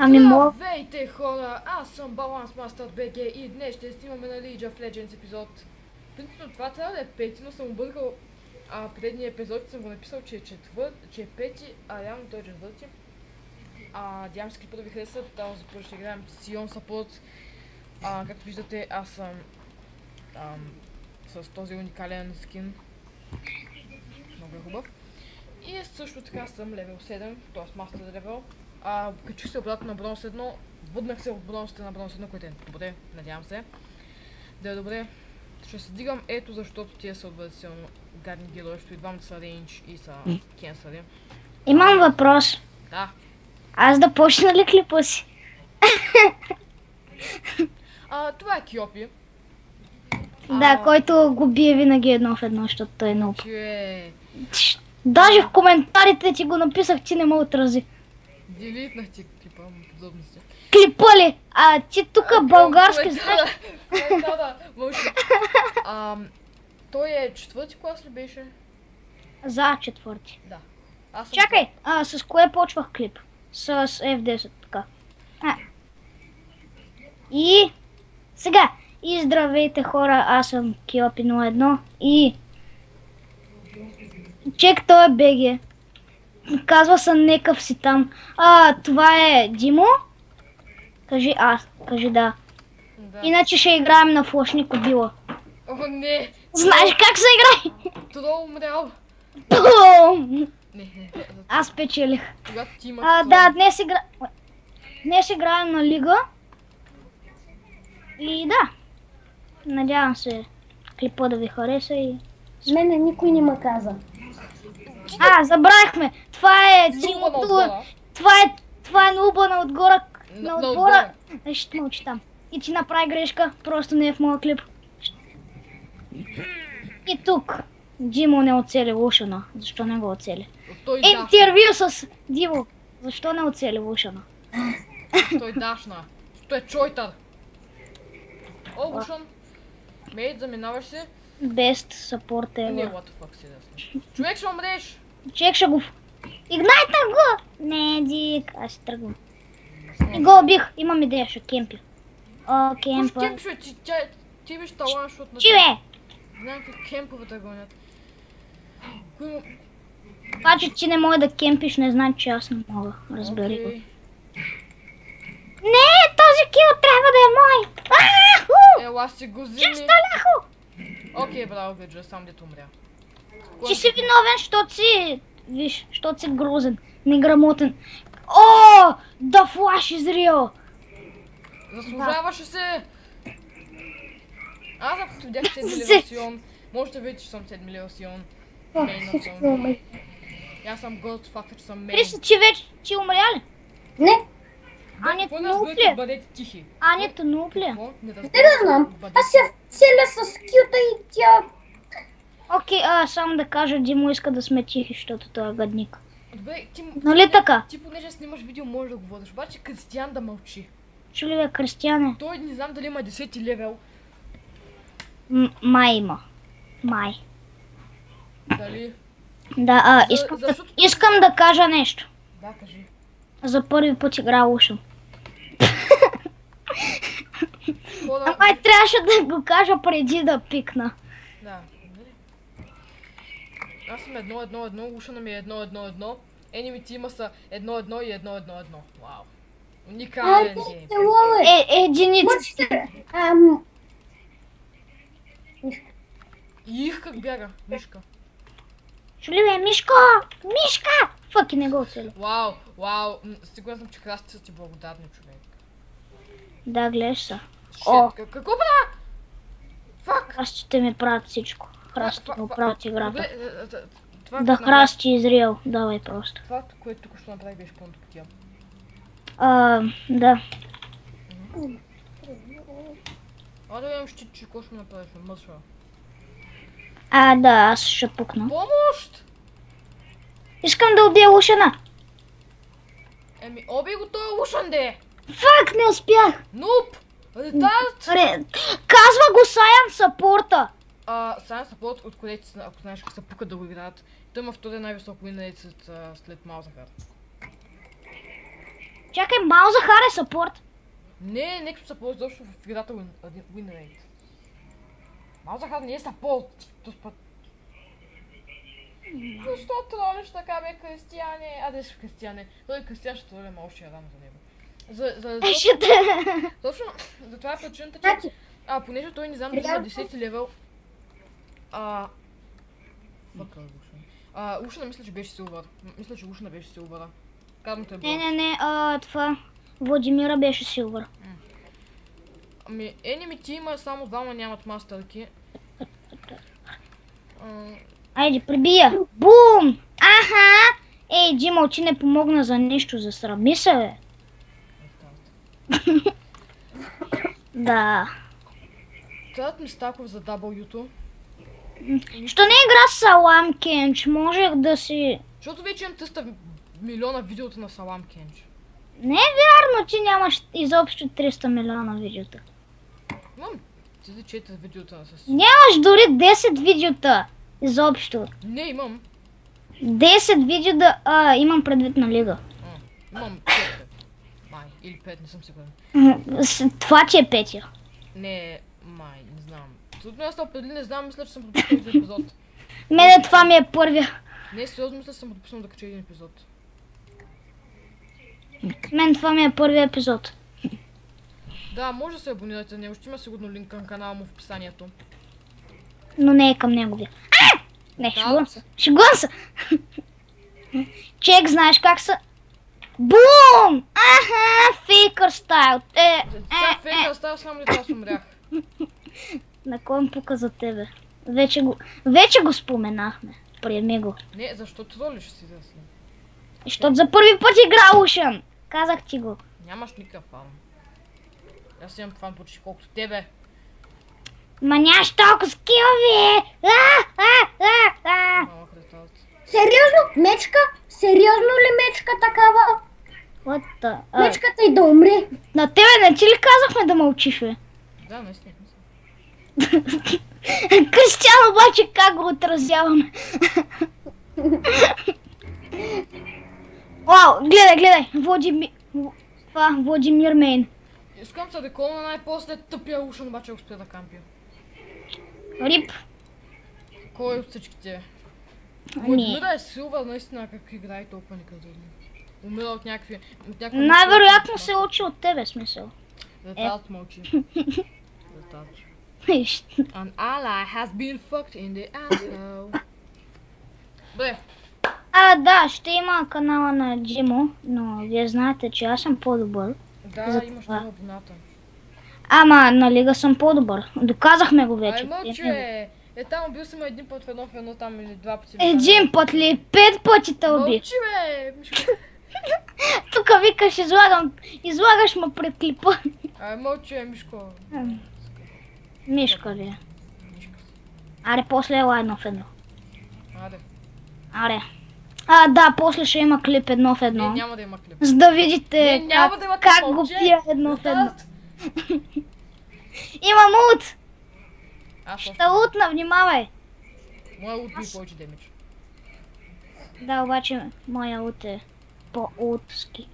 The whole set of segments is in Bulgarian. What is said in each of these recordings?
Ами мога. Здравейте хора, аз съм Баланс Мастер БГ и днес ще снимаме на League of Legends епизод. Принципно това трябва да е пети, но съм объркал предния епизод съм го написал, че е пети, а реално той е четвърти. Надявам се клипа да ви хареса, този път ще играем Сион Сапорт. Както виждате, аз съм с този уникален скин. Много е хубав. И също така съм левел 7, т.е. мастер левел. Качих се обратно на бронз 1, въднах се в бронзите на бронз 1, което е добре, надявам се. Да е добре. Ще се дигам ето защото тия са отвратително гадни герои, защото и двамата са рейндж и са кенсъри. Имам въпрос. Да. Аз да почна ли клипа си? Това е Киопи. Да, който го бие винаги едно в едно, защото той е наук. Даже в коментарите ти го написах, ти не ме отрази. Делитнах ти клипа, подробности. Клипа ли? Ти тука български знаеш? Да, мълчи. Той е четвърти клас ли беше? За четвърти. Да. Чакай, с кое почвах клип? С F10, така. И сега, и здравейте хора, аз съм Киопи 01 и чек той е БГ. Казва се некъв си там. Това е Димо? Кажи кажи да. Иначе ще играем на флашник убила. О, не! Знаеш как се играе? Трол умрял. Не. Аз печелих. Когато ти имаш да, днес играем на лига. И да. Надявам се клипа да ви хареса и... Мене никой не ме каза. Забравихме! Това е Димото. Това е Нуба на отгоре. На отбора. Ще мълчи там. И ти направи грешка, просто не е в моя клип. И тук. Димо не оцели Лушана. Защо не го оцели? Интервю с Диво. Защо не оцели Лушана? Той дашна. Той е чойтър. О, Лушан. Мейт, заминаваш се? Best support ever. Не, what the fuck, сериозно. Човек ще умреш. Човек ще го... Игнайтам го! Не, Дик, аз ще тръгвам. И го убих, имам идея, ще кемпи. Кемпа. Кемпиш, бе, ти биш талант, защото... Чиве! Знам как кемповете гонят. Това, че ти не може да кемпиш, не знам, че аз не мога. Разбери го. Не, този кил трябва да е мой! Ела си го вземи. Чак сталяхо! Окей, браво, Виджо, сам дето умря. Ти си виновен, защото си... Виж, защото си грозен, неграмотен. Да флаш изрил! Заслужаваше се! Аз ако видях 7 левел Сион, може да видите, че съм 7 левел Сион. Аз съм горд факта, че съм мейн. Криси, ти вече умря ли? Не. Ането нуп ли? Бъдете тихи. Ането нуп ли? Не да знам. Аз се целя с кюта и тя... Окей, само да кажа, Димо иска да сме тихи, защото той е гадник. Добре, нали така? Ти понеже снимаш видео, можеш да говориш, обаче Кристиян да мълчи. Чу ли бе, Кристияне? Той не знам дали има 10 левел. Май има. Май. Дали? Да, искам да кажа нещо. Да, кажи. За първи път игра Лушан. Ама трябваше да го кажа преди да пикна. Да. Аз съм 1-1-1, Лушана ми е 1-1-1. Еними тима са 1-1 и 1-1-1. Вау. Уникален гейм. Единици. Их как бяга, Мишка. Чули бе, Мишко! Мишка! Фъки, не го оцели. Вау. Сигурен съм, че храстите са ти благодарни, човек. Да, гледаш са. Какво бра? Фак! Храстите ми правят всичко. Храстите ми правят играта. Да храсти изриел. Давай просто. Това, което тук ще направи, беше пълното потия. Да. Да видим, че какво ще направиш, мъсва. Да, аз ще пукна. Помощ! Искам да убия Лушана. Оби го той Лушан де! Фак, не успях! Нуп! Ретард! Казва го Science Support-а! Science Support, от където, ако знаеш как се пукат да го играят, той има втория най-висок уин рейт след Малзахар. Чакай, Малзахар е съпорт. Не, нека са по-изобщо в играта win rate. Малзахар не е съпорт. Защо тролиш така, бе, Кристияне? А, да си Кристияне. Той Кристиян ще троли, ма още е рано за него. Точно, за това е причината, че... понеже той не знам дали на 10 левел... Ушна мисля, че беше Силвър. Мисля, че Ушна беше Силвъра. Казвам те бронз. Не, това... Владимира беше Силвър. Ами, enemy team само двама нямат мастърки. Айде, прибия! Бум! Аха! Ей, Джимо, ти не помогна за нещо, засрами се, бе. Да. Трябват ми стаков за W-то. Що не игра Салам Кенч? Можех да си... Защото вече имам 300 милиона видеота на Салам Кенч. Не е вярно, че нямаш изобщо 300 милиона видеота. Имам 4 видеота с... Нямаш дори 10 видеота. Изобщо. Не, имам. 10 видеота... имам предвид на лига. Имам 4. Май, или 5, не съм сигурен. Това че е петия. Не, май, не знам. Трудно аз определи, не знам, мисля, че съм подписал един епизод. Мене това ми е първия. Не, сериозно мисля, че съм подписал да кача един епизод. Мен това ми е първия епизод. Да, може да се абонирате за него, ще има сигурно линк към канала му в описанието. Но не е към неговия. Не, шегувам се. Шегувам се. Чек, знаеш как са... Бум! Аха, фейкър стайл. Сега фейкър стайл, само ли аз умрях. На кой им пука за тебе? Вече го споменахме. Приеми го. Не, защо тролиш си да си? Защото за първи път игра Ушан. Казах ти го. Нямаш никакъв фан. Аз имам фан почти колкото тебе. Ма нямаш толкова скилови! Малък ретард. Сериозно? Мечка? Сериозно ли мечка такава? Мечката и да умре. На тебе не ти ли казахме да мълчиш, бе? Да, наистина. Кристиан обаче как го отразяваме? Вау, гледай! Владимир Мейн. Искам се реколна най-после тъпия Ушан, обаче успя да кампи. Рип. Кой от всичките? Владимира е Силвър, наистина как играе толкова некадърно. Умира от някакви... Най-вероятно се учи от тебе, смисъл. Ретард мълчи. Ретард. An ally has been fucked in the asshole. Бре. Да, ще има канала на Джимо, но вие знаете, че аз съм по-добър. Да, имаш много абоната. Ама на лига съм по-добър. Доказахме го вече. Ай, мълчи, там убил съм един път в едно там или два пъти. Един път ли? 5 пъти те уби. Мълчи, бе! Тук викаш, излагаш ме пред клипа. Ай, мълчи, Мишко. Мишка ли е? Аре, после е едно в едно. Аре. Да, после ще има клип едно в едно. Не, няма да има клип. За да видите как го пия едно в едно. Имам ут! Ще утна, внимавай! Моя ут би повече демидж. Да, обаче моя ут е по-утски.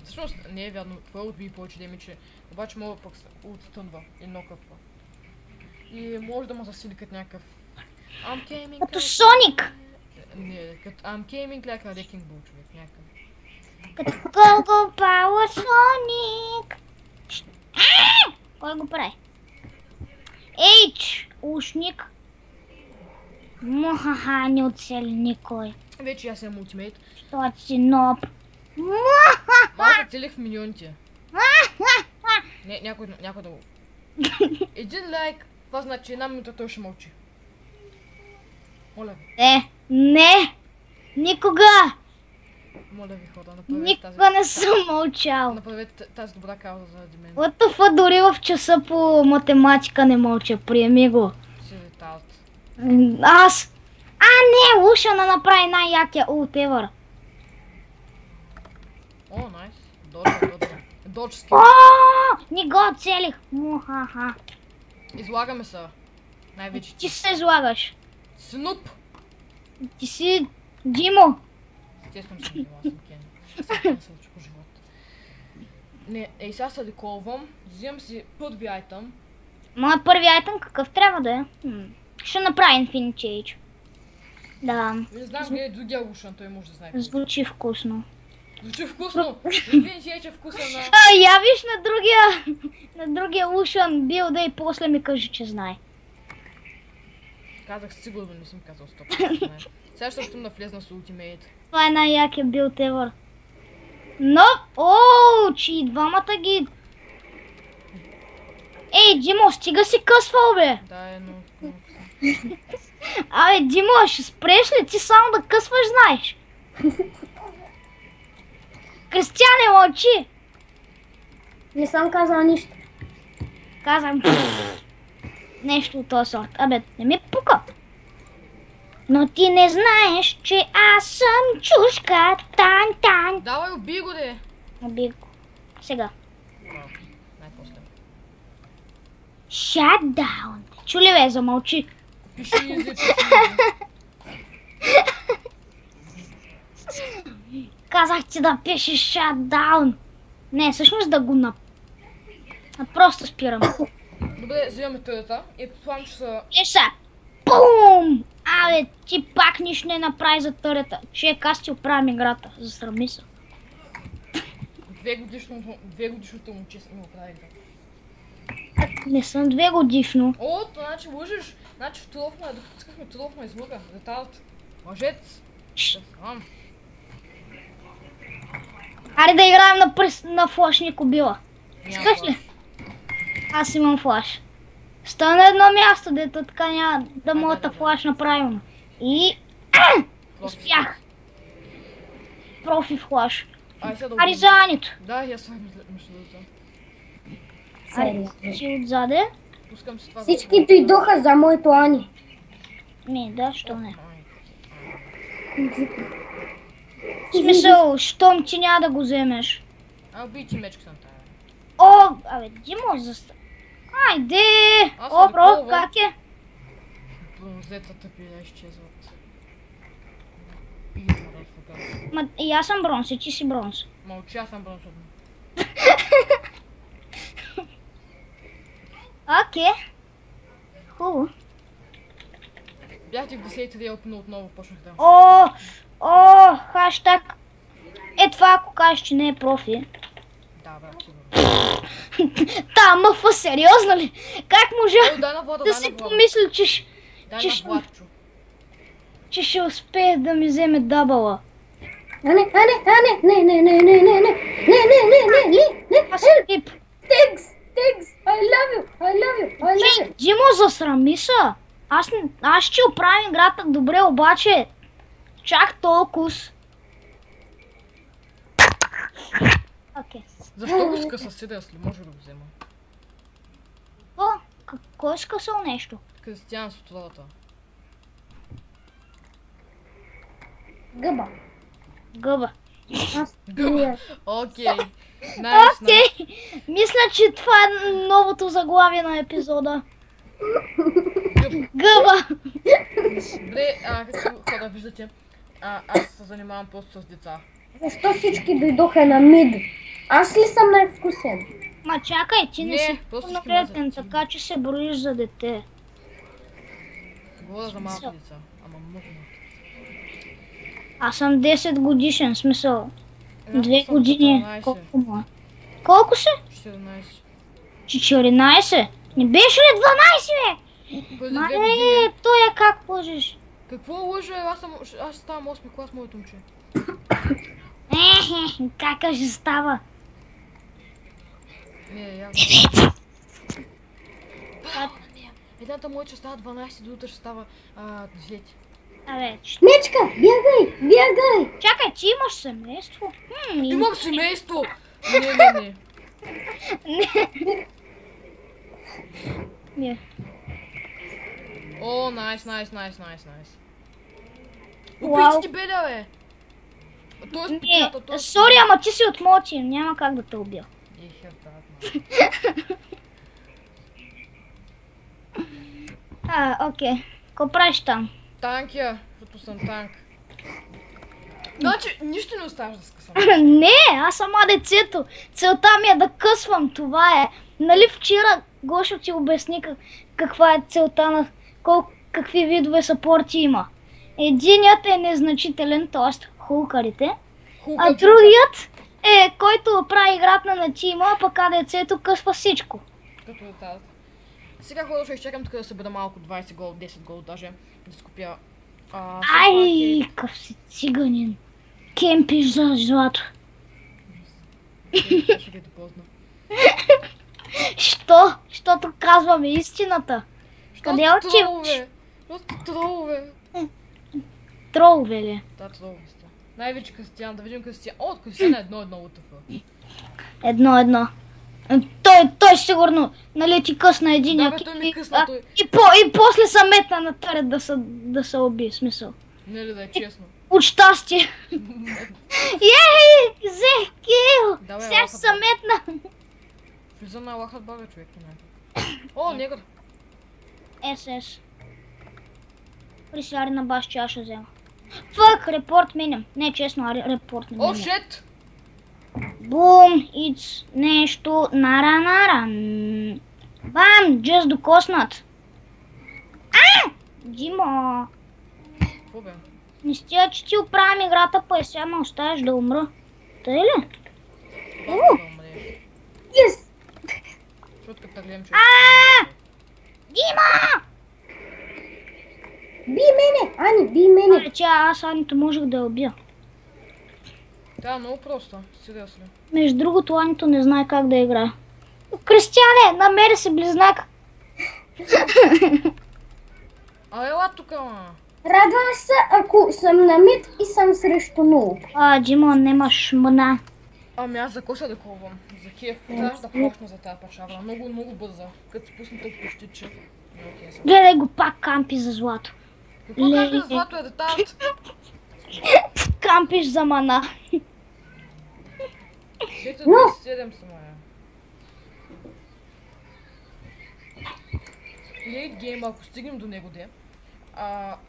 Всъщност не е вярно, твоя ут би повече демидж, обаче мога пък ут стънва и нокъпва. И може да му засили като някакъв... Като Соник! Не, като I'm gaming like a wrecking ball, човек, някакъв. Като Go Power Sonic! Кой го прави? H! Ушник! Мухаха, не оцели никой. Вече аз имам ултимейт. Що си ноб? Аз оцелих в миньоните. Не, някой да го... Един лайк, това значи една минута той ще мълчи. Моля ви. Не! Никога! Моля ви, хора, направете Никога не съм мълчал. Направете тази добра кауза заради мен. Лътъфа дори в часа по математика не мълча, приеми го. Си ретард. Аз! Не, Ушана направи най-якия ult ever. О, найс. Додж скил. Не го оцелих. Мухаха. Излагаме се. Най-вече Ти се излагаш. Снуп. Ти си Димо. Естествено, че съм Кен. Сега се учи по живот. Не, ей сега се реколвам, взимам си първи айтъм. Моя първи айтъм какъв трябва да е? Ще направя Infinity Age. Да. Не знам къде е другия ушан, той може да знае. Звучи вкусно. Звучи вкусно! Infinity Age е вкуса на... Я виж на другия ушан билда и после ми кажи, че знае. Казах сигурно, не съм казал 100%. Сега ще съм навлезна с Ultimate. Това е най-якия билд ever. Но, че и двамата ги... Ей, Димо, стига си късвал, бе! Да, е, но... Абе, Димо, ще спреш ли? Ти само да късваш, знаеш. Кристияне, мълчи! Не съм казала нищо. Казвам нещо от този сорт. Абе, не ми пука. Но ти не знаеш, че аз съм чушка. Тан. Давай, убий го, де! Убий го. Сега. Най-после. Shut down. Чули, бе, замълчи. Пиши изи. Казах ти да пишеш shut down. Не, всъщност да го просто спирам. Добре, взимаме търата и предполагам, че са... Еша! Бум! Абе, ти пак нищо не направи за търята. Че аз ти оправям играта. Засрами се. 2-годишното момче ми оправи играта. Не съм 2 годишно. О, значи лъжеш. Значи втулохме, докато искахме втулохме излъга. Ретард. Лъжец. Аре да играем на флаш Никобила. Няма Искаш ли? Аз имам флаш. Стой на едно място, дето така няма да мога да флашна правилно. И... Успях! Профи флаш. Ари за Анито. Да, я съм между другото. Ари, си отзаде. Пускам си това. Всички дойдоха за моето Ани. Не, да, що не. В смисъл, щом ти няма да го вземеш. Убий ти мечката на тая. О, абе, Димо, Айде! О, бро, как е? Бронзетата пиля изчезват. Ма, и аз съм бронз, и ти си бронз. Мълчи, аз съм бронз. Окей. Хубаво. Бях ти в 10 опина отново почнах да. Хаштаг. Е това, ако кажеш, че не е профи. Да, брат, сигурно. Та, мъфа, сериозно ли? Как можа да си помисля, че ще успее да ми вземе дабъла? Не. Аз съм тип. Thanks, I love you. Димо, засрами се. Аз ще оправим играта добре, обаче чак толкова. Окей. Защо го скъса Сидърс ли? Може да го взема. Кой е скъсал нещо? Кристиян с отровата. Гъба. Окей. Найс. Мисля, че това е новото заглавие на епизода. Гъба. Добре, както хора виждате, аз се занимавам просто с деца. Защо всички дойдоха на мид? Аз ли съм най-вкусен? Ма чакай, ти не си пълнолетен, така че се броиш за дете. Говоря за малки деца, ама много малки. Аз съм 10 годишен, смисъл. 2 години. Колко му е? Колко си? 14. 14? Не беше ли 12, бе? Мале, той е как лъжеш? Какво лъжа? Аз ставам 8 клас, моето момче. Как ще става? Не, едната моя ще става 12, другата ще става 10. Абе, Мечка, бягай! Чакай, ти имаш семейство? Имам семейство! Не. О, найс. Убийте ти беля, бе! Не, сори, ама ти си от моя тим, няма как да те убия. Окей. Какво правиш там? Танк я, защото съм танк. Значи, нищо не оставаш да скъсам. Не, аз сама децето. Целта ми е да късвам, това е. Нали вчера Гошо ти обясни каква е целта на какви видове съпорти има. Единият е незначителен, т.е. хулкарите, а другият е който прави играта на тима, а пък децето късва всичко. Като тази. Сега хора ще изчакам тук да събера малко 20 гол, 10 гол даже, да скупя. Ай, какъв си циганин. Кемпиш за злато. Ще ги допозна. Що? Щото казваме истината. Къде отиваш? Просто тролове. Тролове ли? Да, тролове сте. Най-вече Кристиян, да видим Кристиян. О, Кристиян е 1-1 УТФ. 1-1. Той сигурно, нали ти късна единия Да, бе, той ми късна, той. И после са метна на тарет да се уби, смисъл. Не ли да е честно? От щастие. Ей, взех кил! Давай, Сега ще се метна. Влиза на Аллахът бага, човек. О, негър. СС. Присяри на баш чаша взема. Фък, репорт минем. Не, честно, репорт не минем. О, шет! Бум, иц, нещо, наран. Бам, just докоснат. Димо. Какво бе? Не стига, че ти оправям играта, па и сега ме оставиш да умра. Тъй ли? Бах да умре. Yes! Защото като гледам, че... Дима! Би мене! Ани, би мене! Че аз Анито можех да я убия. Да, много просто. Сериозно. Между другото, Анито не знае как да играе. Кристияне, намери си близнак. Ела тука, ма. Радвам се, ако съм на мид и съм срещу нул. Дима, немаш мъна. Ами аз за коса да пробвам. За кеф. Трябваше да почна за тази пашавра. Много бърза. Като се пусна тук почти, че... Гледай го пак кампи за злато. Какво кампи за злато е деталт? Кампиш за мана. Ето 27 са моя. Late game, ако стигнем до него, де.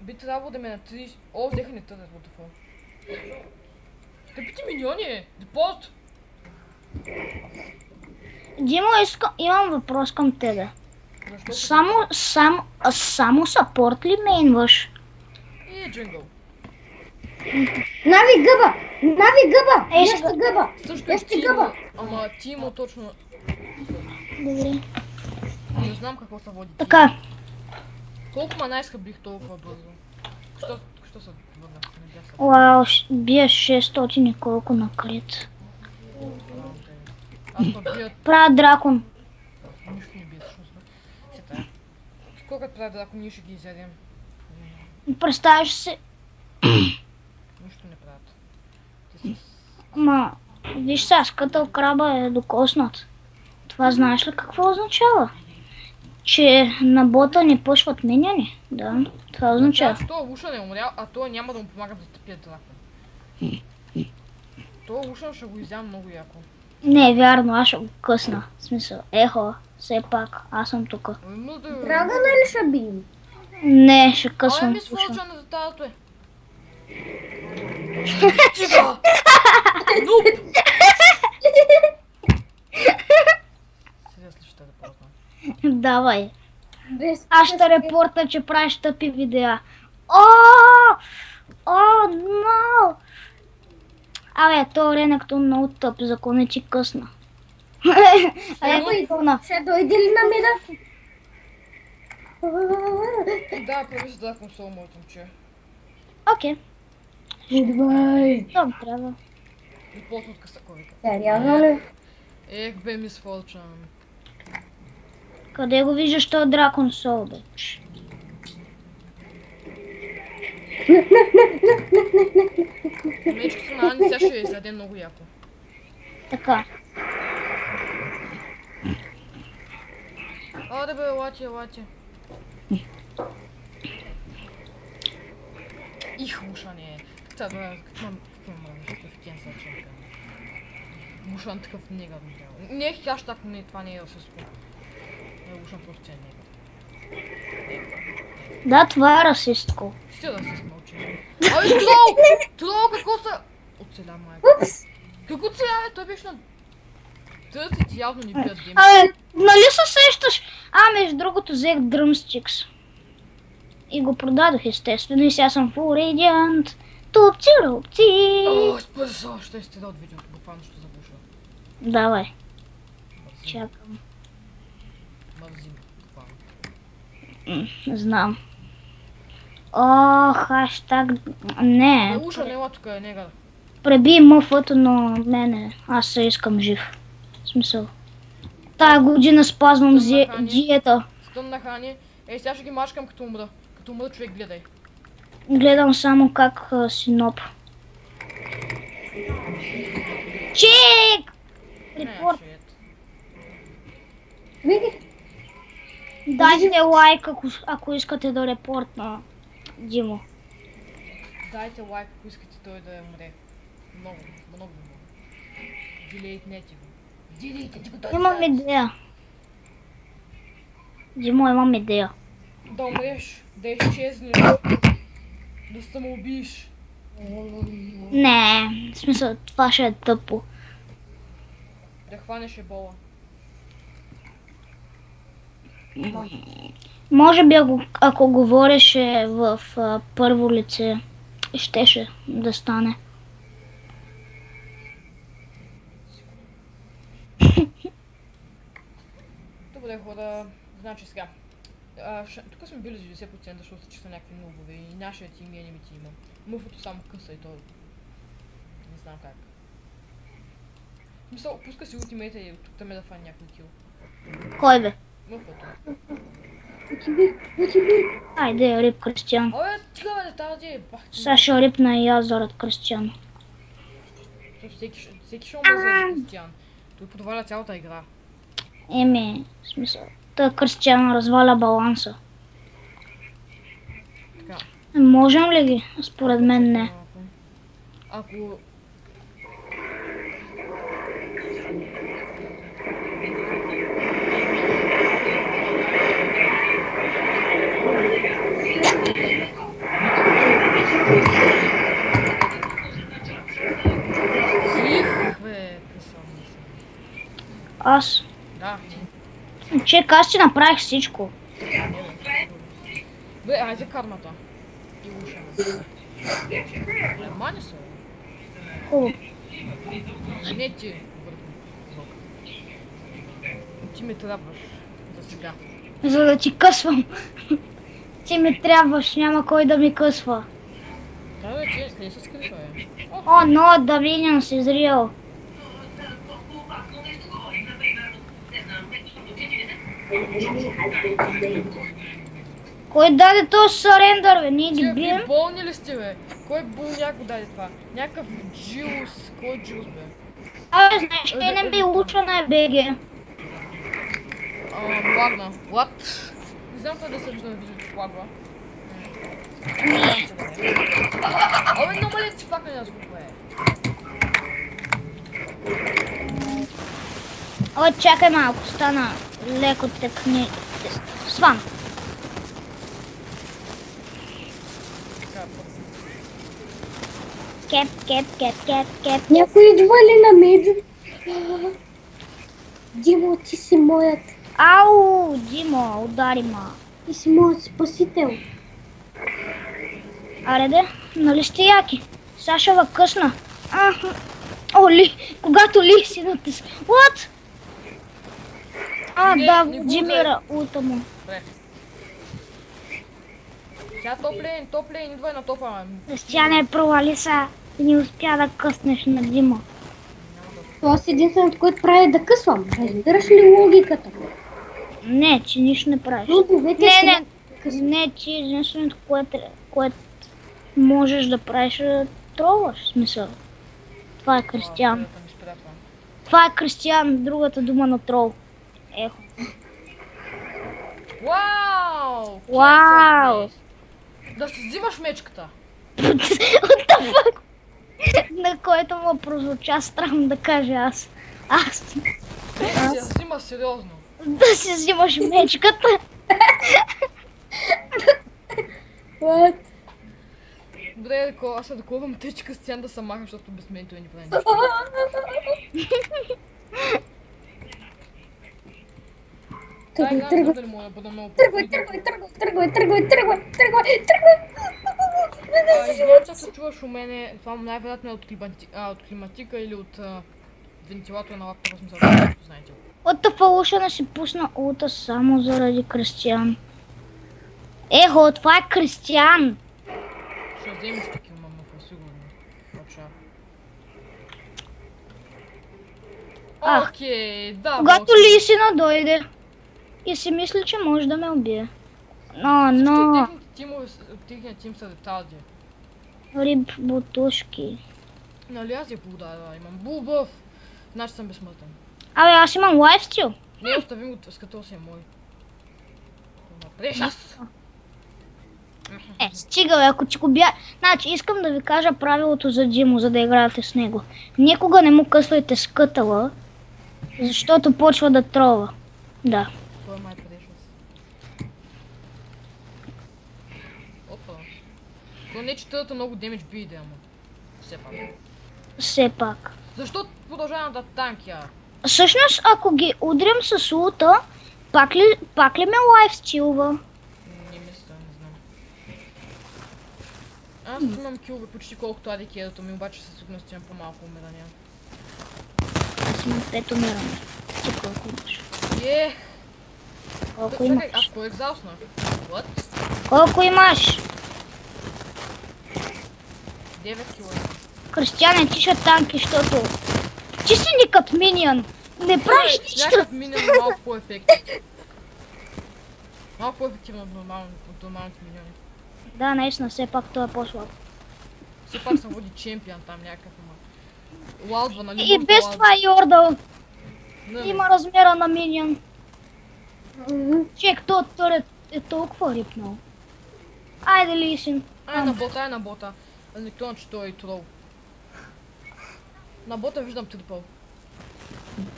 Би трябвало да ме на 30... О, взеха не тъдят, what the fuck. Тъпите миньони! Депост! Димо, имам въпрос към тебе. Защо? Само сапорт ли мейнваш? И джингъл. Нави гъба! Нави гъба! Нещо гъба! Също е Тимо, ама Тимо точно... Добре. Не знам какво се води. Така. Колко мана изхъблих толкова бързо? Що се върнах? Вау, бия 600 и колко на крит. Аз па бия... Правя дракон. Нищо не бия, всъщност. Се тая. Колко правя дракон, ние ще ги изядем. Представяш си... Нищо не правят. Ма, виж сега, скътъл краба е докоснат. Това знаеш ли какво означава? Че на бота не пъшват миньони. Да, това означава. Той Лушан е умрял, а той няма да му помага да тъпия дракон. Той Лушан ще го изям много яко. Не е вярно, аз ще го късна. В смисъл, ехо, все пак, аз съм тука. Драга ли ще бим? Не, ще късвам. Мис Фолчан е за тази той. Чига! Нуп! Сериозно ще да ползвам. Давай. Без... Аз ще репорта, че правиш тъпи видеа. О, но! Абе, то Ренектон много тъп, закон е ти късна. Ренектона. Ще дойде ли на мида? Да, прави се дракон сол, моето момче. Окей. Идвай! Това трябва. И после от късаковика. Сериозно ли? Ех бе, Мис Фолчан. Къде го виждаш този дракон сол, бе? Мечкото на Ани сега ще я изяде много яко. Така. Да бе, лати. Их, Лушане. Та да, какво мръмиш, такъв кенсъл чемпион. Лушан такъв негър ми трябва. Не, хаштаг, не, това не е расистко. Лушан просто е негър. Да, това е расистко. Си расист, мълчи. Ай, трол! Трол, какво са? Оцеля, майка. Упс. Какво оцеля, бе? Той беше на... Търси ти явно ни бият гейм. Нали се сещаш? Между другото взех Drumsticks. И го продадох естествено и сега съм full radiant. Тупци, рупци. О, спаси, ще изтеда от видеото, буквално ще завърша. Давай, Мързим, чакам. мързим, буквално. Знам. О, хаштаг... Не. Уша, нема тук, е нега. Преби мъфото, но мене. Аз се искам жив. В смисъл. Тая година спазвам диета. Стън на храни. Ей, сега ще ги мачкам като умра. Като умра, човек, гледай. Гледам само как синоп. Чек! Репорт. Види? Дайте лайк, ако искате да репортна Димо. Дайте лайк, ако искате той да умре. Много, много. Делейтнете го. Делейтнете го, той Имам идея. Димо, имам идея. Да умреш, да изчезнеш, да самоубиеш. Не, в смисъл, това ще е тъпо. Да хванеш ебола. Може би ако говореше в първо лице, щеше да стане. Добре, хора, значи сега. Тук сме били за 90%, защото са чисто някакви нубове и нашия тим и енемите има. Мъфото само къса и то... Не знам как. Мисъл, пуска си ултимейта и тук да ме да фани някой кил. Кой бе? Мъфото. Айде, рип Кристиан. Абе, тига бе, тази бах ти. Сега ще рипна и аз зарад Кристиан. Всеки ще умре за Кристиан. Той подваля цялата игра. Еми, в смисъл. Та Кристиан разваля баланса. Така. Можем ли ги? Според мен не. Ако... Бе, Аз. да. Чек, аз ти направих всичко. Бе, айде кармата. И уша. Мани са. Хубаво. Не ти. Ти ми трябваш. За сега. За да ти късвам. Ти ми трябваш, няма кой да ми късва. Да, бе, ти не се скрива, бе. О, но Давинян си зрил. Кой даде този сарендър, бе? Ние ги Тия бием? ви болни ли сте, бе? Кой болняк го даде това? Някакъв Джилс. Кой е Джилс, бе? Абе, знаеш ли, не би луча на БГ. Лагна. What? Не знам това да се вижда на видеото, че лагва. Абе, намали си факна на звук, бе. О, чакай малко, стана леко тъкни. Сван. Така, Кеп. Някой идва ли на меджо? Димо, ти си моят. Ау, Димо, удари ма. Ти си моят спасител. Аре де, нали сте яки? Сега ще ва късна. О, Ли, когато Ли си натис... What? Не, Да, не го Джимира, улта му. добре. Сега топ лейн, идвай на топа, бе. Тя не провали са и не успя да къснеш на Дима. Това си единственото, което прави да късвам. Разбираш ли логиката? Не, че нищо не правиш. Луповете Не, че единственото, което можеш да правиш е да тролваш, в смисъл. Това е Кристиан. Това е Кристиан, другата дума на трол. Ехо. Вау! Вау! Да си взимаш мечката. What the fuck? На което му прозвуча странно да кажа аз. Аз. Да си я взима сериозно. Да си взимаш мечката. What? Добре, аз се доковам тъй, че Кристиан да се маха, защото без мен той не прави нищо. Дай игра, не знам дали мога да бъда много Тръгвай. Извинявам се, чуваш у мене, това най-вероятно е от климатика или от вентилатора на лаптопа, смисъл, както знаете. От Тафалуша не си пусна улта само заради Кристиан. Ехо, това е Кристиан! Ще вземеш такива, мама, сигурно. Оча. Окей, да. Когато Лисина дойде и си мисли, че може да ме убие. Но... Техният тим са деталди. Риб бутушки. Нали аз я поудара, имам булбъв. Значи съм безсмъртен. Абе, аз имам лайфстил. Не, оставим го, с като си е мой. Напрежас! Стига, бе, ако ти го бя... Значи, искам да ви кажа правилото за Димо, за да играете с него. Никога не му късвайте скътала, защото почва да трова. Да. Той е май предешъс. Опа. То не че тъдата много демидж би иде, ама. Все пак. Все пак. Защо продължавам да танкя? Всъщност, ако ги удрям с лута, пак ли ме лайфстилва? Не мисля, не знам. Аз имам килове почти колкото Ади Кедото ми, обаче със сигурност имам по-малко умирания. Аз имам 5 умирания. Ти колко имаш? Колко Чакай, имаш? аз кой екзауснах? What? Колко имаш? 9 кило. Кристиане, ти ще танки, защото... Ти си никът миньон. Не правиш нищо. Някакъв миньон малко по-ефективно. Малко по-ефективно от нормалните миньони. Да, наистина, все пак той е по-слаб. Все пак съм води чемпион там някакъв, ама... Лаудва, нали? И без това Йордъл Нали? има размера на миньон. Чек, този турет е толкова рипнал. Айде, Лисин. Ай на бота. Никто че той е трол. На бота виждам трипъл.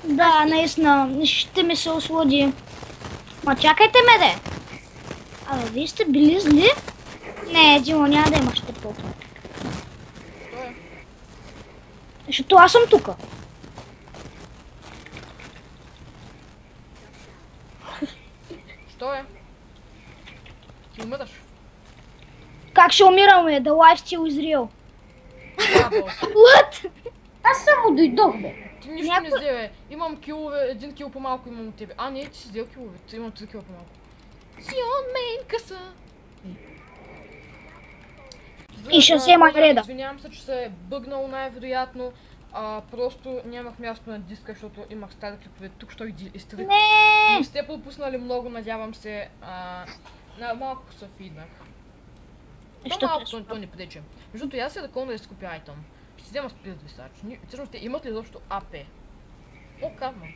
Да, наистина, ще ми се ослади. Ма чакайте ме, де! Абе, вие сте били зли? Не, Димо, няма да имаш трипъл. Що е? Защото аз съм тука. Що е? Ти умираш? Как ще умираме? The lifesteal is real. Браво. What? Аз само дойдох, бе. Ти нищо не взе, бе. Имам килове, 1 кил по-малко имам от тебе. А, не, ти си взел килове, имам 3 кила по-малко. Сион мейн къса. И ще взема реда. Извинявам се, че се е бъгнал най-вероятно. Просто нямах място на диска, защото имах стари клипове. Тук що ги изтрих. Не! Не сте пропуснали много, надявам се. Малко се фиднах. То не прече. Между другото, аз се ръком да си купя айтъм. Ще си взема спирит висач. Всъщност те имат ли изобщо АП? О, кавман.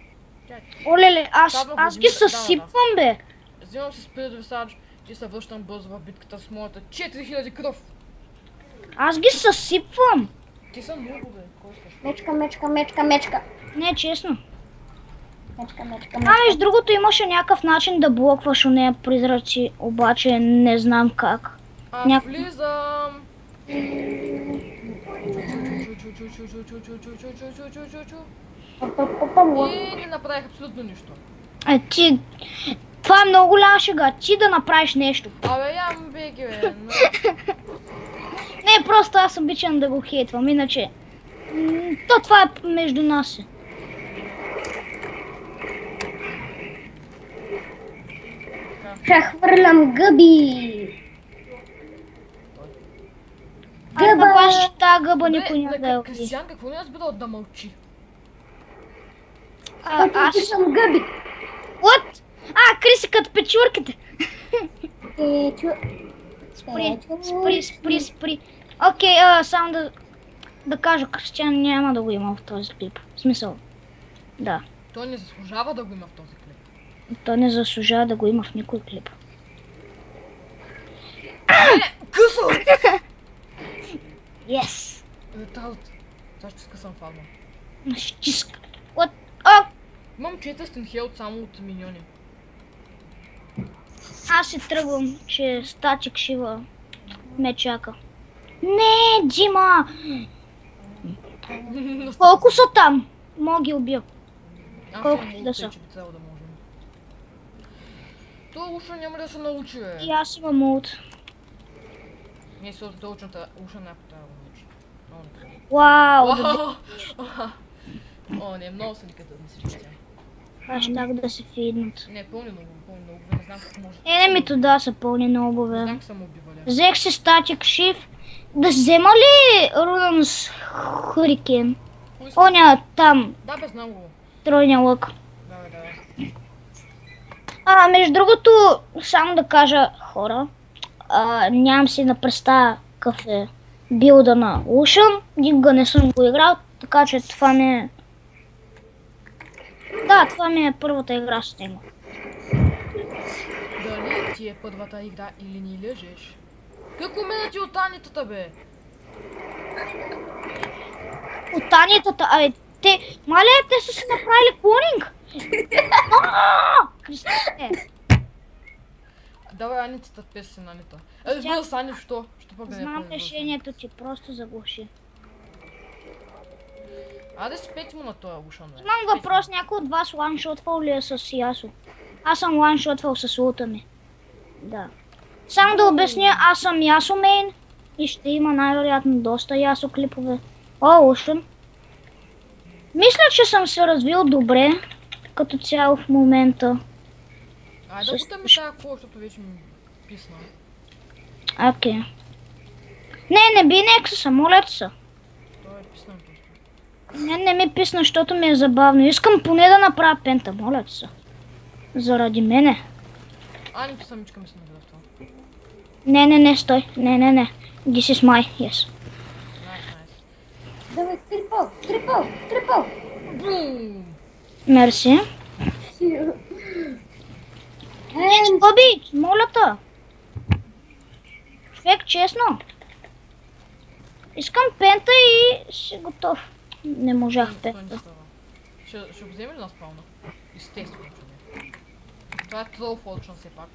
Олеле, аз ги съсипвам, бе. Взимам си спирит висач и се връщам бързо в битката с моята 4000 кръв. Аз ги съсипвам. Ти са много, бе. Кой искаш? Мечка. Не, честно. Мечка. Между другото имаше някакъв начин да блокваш у нея призраци, обаче не знам как. Влизам. И не направих абсолютно нищо. Ти... Това е много голяма шега. Ти да направиш нещо. Абе, ям беги, бе. Не, просто аз обичам да го хейтвам, иначе... Това е между нас. Прехвърлям гъби. Гъба! Тази гъба никой няма да я убие. Кристиан, какво не разбира да мълчи? Аз съм гъби. What? Криси като печурките. Спри. Окей, само да кажа, Кристиан няма да го има в този клип. В смисъл, да. Той не заслужава да го има в този клип. Той не заслужава да го има в никой клип. Късо! Yes! Леталът. Сега ще скъсам фарма. Щиска. What? Имам 400 хелт само от миньони. Аз се тръгвам, че статик шива ме чака. Не, Джима! Колко са там? Мога ги убия. Аз Колко имам да лут, са? че би трябвало да можем. Това уша няма да се научи, бе. И аз имам улт. Не се да учната уша някой трябва да научи. Много не трябва. Вау! Вау! О, не, много са никъде да мислиш, че тя. Аз щях да се фиднат. Не, пълни много, не знам как може. Енемито да са пълни на Не обове. знам как съм убивали. Взех си статик shift. Да взема ли рунен с хурикен? Оня там, Да, бе, знам го. тройния лък. Давай. Между другото, само да кажа, хора, нямам си да представя какъв е билда на Ушън, никога не съм го играл, така че това ми е... Да, това ми е първата игра с него. Дали ти е първата игра или ни лъжеш? Как умена ти от танитата, бе? От танитата, те, маля, те са си направили клонинг! Христе! Давай Аницата песен, Анита. Разбира се, Ани, що? Що пък да не Знам пълни решението ти, просто заглуши. Аде спети му на този ушан, бе. Имам въпрос, някой от вас ланшотвал ли е с Ясо? Аз съм ланшотвал с улта ми. Да. Само да обясня, аз съм Ясо мейн и ще има най-вероятно доста Ясо клипове. О, Ушън. Мисля, че съм се развил добре, като цяло в момента. Айде да бутаме тази кола, защото вече ми писна. Окей. Не би Нексуса, моля се. Той е писнан просто. Не ми писна, защото ми е забавно. Искам поне да направя пента, моля се. Заради мене. Ани писа мичка ми се наведа в това. Не, стой. Не. This is my, yes. Найс. Давай, трипъл. Бум! Мерси. Боби, моля те. Човек, честно. Искам пента и си готов. Не можах Това не пента. става. Ще го вземе ли на спауна? Естествено, че не. Това е трол фолчън все пак.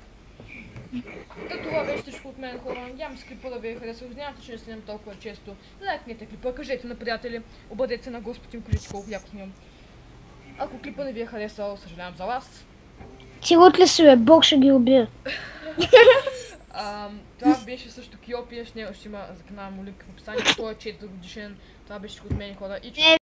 Това беше всичко от мен, хора. Надявам се клипа да ви е харесал. Извинявайте, че не снимам толкова често. Лайкнете клипа, кажете на приятели, обадете се на Господин, кажете колко яко снимам. Ако клипа не ви е харесал, съжалявам за вас. Ти лут ли си, бе? Бог ще ги убие. Това беше също Киопия, ще има за канала му линк в описанието. Той е 4 годишен. Това беше от мен, хора. И